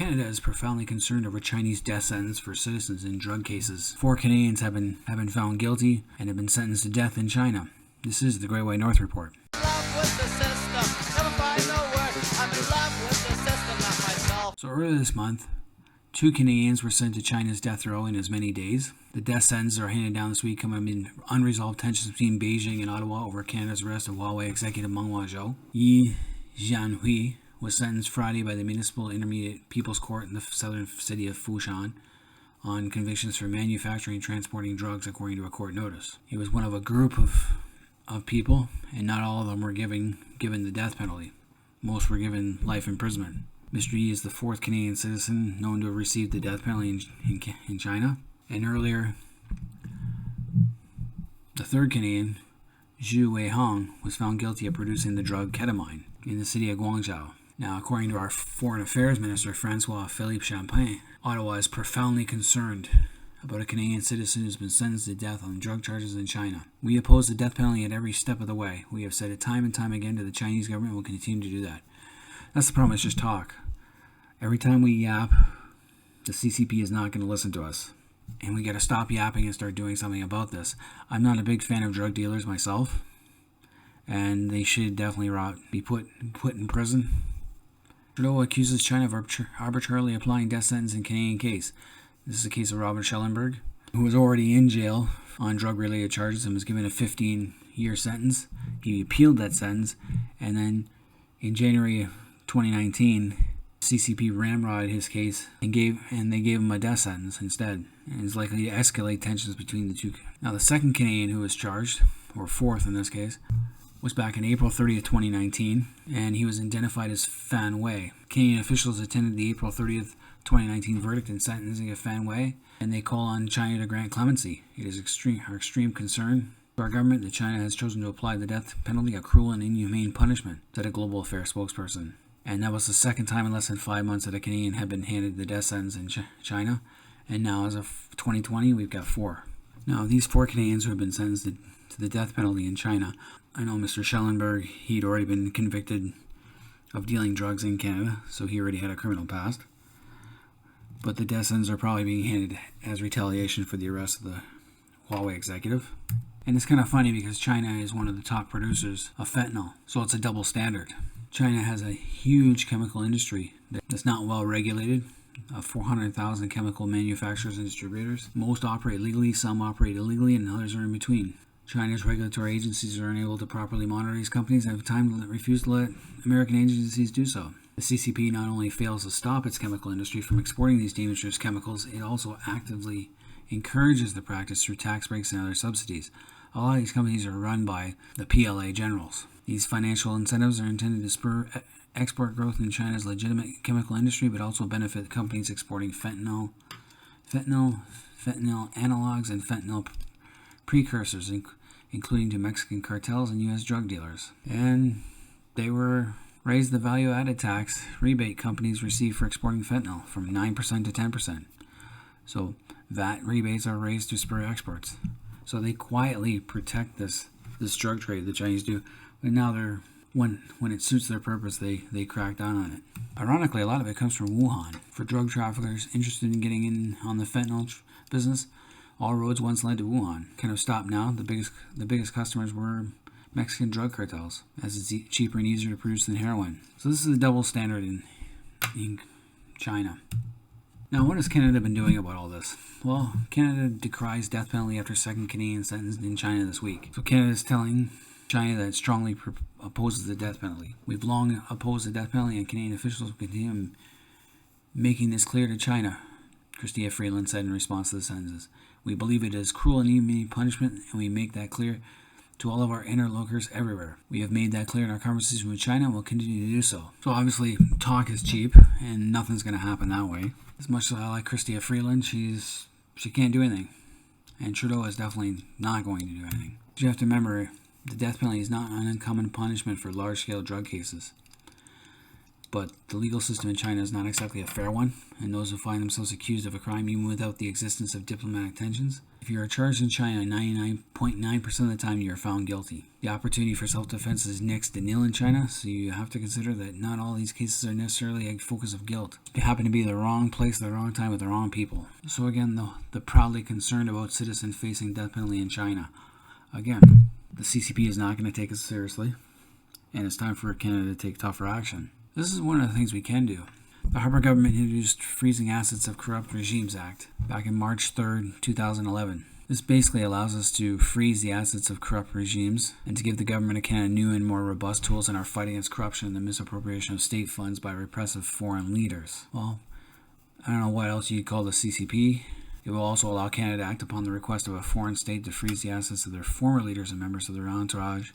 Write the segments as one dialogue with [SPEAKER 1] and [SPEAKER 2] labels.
[SPEAKER 1] Canada is profoundly concerned over Chinese death sentence for citizens in drug cases. 4 Canadians have been found guilty and have been sentenced to death in China. This is the Great White North Report. So earlier this month, 2 Canadians were sent to China's death row in as many days. The death sentences are handed down this week amid unresolved tensions between Beijing and Ottawa over Canada's arrest of Huawei executive Meng Wanzhou. Yi Jianhui was sentenced Friday by the Municipal Intermediate People's Court in the southern city of Foshan on convictions for manufacturing and transporting drugs, according to a court notice. He was one of a group of people, and not all of them were given the death penalty. Most were given life imprisonment. Mr. Yi is the 4th Canadian citizen known to have received the death penalty in China. And earlier, the 3rd Canadian, Zhu Weihong, was found guilty of producing the drug ketamine in the city of Guangzhou. Now, according to our Foreign Affairs Minister, François-Philippe, Ottawa is profoundly concerned about a Canadian citizen who's been sentenced to death on drug charges in China. We oppose the death penalty at every step of the way. We have said it time and time again to the Chinese government and will continue to do that. That's the problem, it's just talk. Every time we yap, the CCP is not going to listen to us. And we got to stop yapping and start doing something about this. I'm not a big fan of drug dealers myself, and they should definitely be put in prison. Trudeau accuses China of arbitrarily applying death sentence in Canadian case. This is the case of Robert Schellenberg, who was already in jail on drug-related charges and was given a 15-year sentence. He appealed that sentence, and then in January 2019, CCP ramrodded his case and they gave him a death sentence instead, and is likely to escalate tensions between the two. Now, the 2nd Canadian who was charged, or 4th in this case, was back in April 30th, 2019, and he was identified as Fenway. Canadian officials attended the April 30th, 2019 verdict and sentencing of Fenway, and they call on China to grant clemency. It is our extreme concern to our government that China has chosen to apply the death penalty, a cruel and inhumane punishment, said a Global Affairs spokesperson. And that was the 2nd time in less than 5 months that a Canadian had been handed the death sentence in China, and now as of 2020, we've got 4. Now, these 4 Canadians who have been sentenced to the death penalty in China, I know Mr. Schellenberg, he'd already been convicted of dealing drugs in Canada, so he already had a criminal past. But the death sentences are probably being handed as retaliation for the arrest of the Huawei executive. And it's kind of funny because China is one of the top producers of fentanyl, so it's a double standard. China has a huge chemical industry that's not well regulated, of 400,000 chemical manufacturers and distributors. Most operate legally, some operate illegally, and others are in between. China's regulatory agencies are unable to properly monitor these companies and have time to refuse to let American agencies do so. The CCP not only fails to stop its chemical industry from exporting these dangerous chemicals, it also actively encourages the practice through tax breaks and other subsidies. A lot of these companies are run by the PLA generals. These financial incentives are intended to spur export growth in China's legitimate chemical industry, but also benefit companies exporting fentanyl analogs, and fentanyl precursors, including to Mexican cartels and U.S. drug dealers. And they raised the value-added tax rebate companies receive for exporting fentanyl from 9% to 10%. So VAT rebates are raised to spur exports. So they quietly protect this drug trade the Chinese do. But now when it suits their purpose, they crack down on it. Ironically, a lot of it comes from Wuhan. For drug traffickers interested in getting in on the fentanyl business, all roads once led to Wuhan. Kind of stopped now. The biggest customers were Mexican drug cartels, as it's cheaper and easier to produce than heroin. So this is a double standard in China. Now, what has Canada been doing about all this? Well, Canada decries death penalty after 2nd Canadian sentenced in China this week. So Canada is telling China that it strongly opposes the death penalty. We've long opposed the death penalty, and Canadian officials will continue making this clear to China, Chrystia Freeland said in response to the sentences. We believe it is cruel and inhumane punishment, and we make that clear to all of our interlocutors everywhere. We have made that clear in our conversation with China and will continue to do so. So obviously, talk is cheap, and nothing's going to happen that way. As much as I like Chrystia Freeland, she can't do anything. And Trudeau is definitely not going to do anything. You have to remember, the death penalty is not an uncommon punishment for large-scale drug cases. but the legal system in China is not exactly a fair one, and those who find themselves accused of a crime even without the existence of diplomatic tensions, if you are charged in China, 99.9% of the time you are found guilty. The opportunity for self-defense is next to nil in China, so you have to consider that not all these cases are necessarily a focus of guilt. They happen to be the wrong place at the wrong time with the wrong people. So again, the proudly concerned about citizens facing death penalty in China. Again, the CCP is not going to take us seriously, and it's time for Canada to take tougher action. This is one of the things we can do. The Harper government introduced Freezing Assets of Corrupt Regimes Act back in March 3rd, 2011. This basically allows us to freeze the assets of corrupt regimes and to give the government of Canada new and more robust tools in our fight against corruption and the misappropriation of state funds by repressive foreign leaders. Well, I don't know what else you'd call the CCP. It will also allow Canada to act upon the request of a foreign state to freeze the assets of their former leaders and members of their entourage,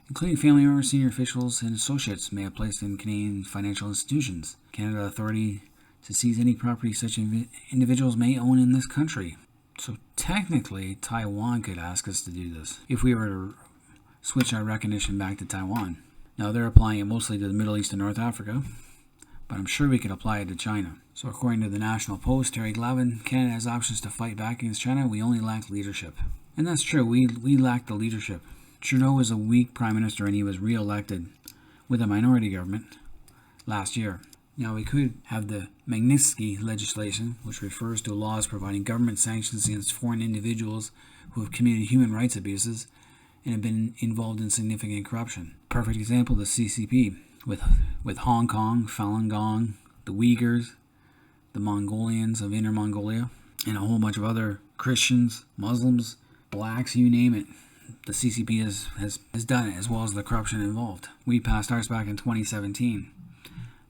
[SPEAKER 1] including family members, senior officials, and associates may have placed in Canadian financial institutions. Canada authority to seize any property such individuals may own in this country. So technically, Taiwan could ask us to do this if we were to switch our recognition back to Taiwan. Now, they're applying it mostly to the Middle East and North Africa, but I'm sure we could apply it to China. So according to the National Post, Terry Glavin, Canada has options to fight back against China. We only lack leadership. And that's true. We lack the leadership. Trudeau was a weak prime minister and he was re-elected with a minority government last year. Now, we could have the Magnitsky legislation, which refers to laws providing government sanctions against foreign individuals who have committed human rights abuses and have been involved in significant corruption. Perfect example, the CCP, with Hong Kong, Falun Gong, the Uyghurs, the Mongolians of Inner Mongolia, and a whole bunch of other Christians, Muslims, blacks, you name it. The CCP has done it, as well as the corruption involved. We passed ours back in 2017.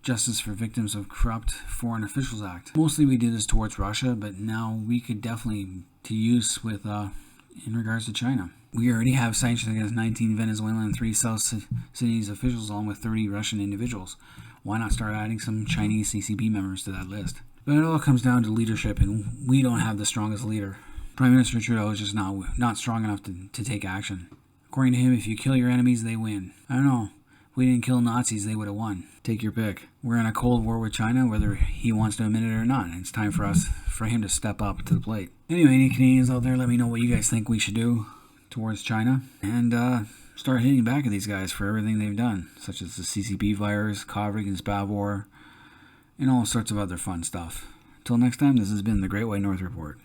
[SPEAKER 1] Justice for Victims of Corrupt Foreign Officials Act. Mostly we did this towards Russia, but now we could definitely to use with in regards to China. We already have sanctions against 19 Venezuelan and 3 South Sudanese officials along with 30 Russian individuals. Why not start adding some Chinese CCP members to that list? But it all comes down to leadership, and we don't have the strongest leader. Prime Minister Trudeau is just not strong enough to take action. According to him, if you kill your enemies, they win. I don't know. If we didn't kill Nazis, they would have won. Take your pick. We're in a cold war with China, whether he wants to admit it or not. It's time for him to step up to the plate. Anyway, any Canadians out there, let me know what you guys think we should do towards China, and start hitting back at these guys for everything they've done, such as the CCP virus, Kovrig and Spavor, and all sorts of other fun stuff. Until next time, this has been the Great White North Report.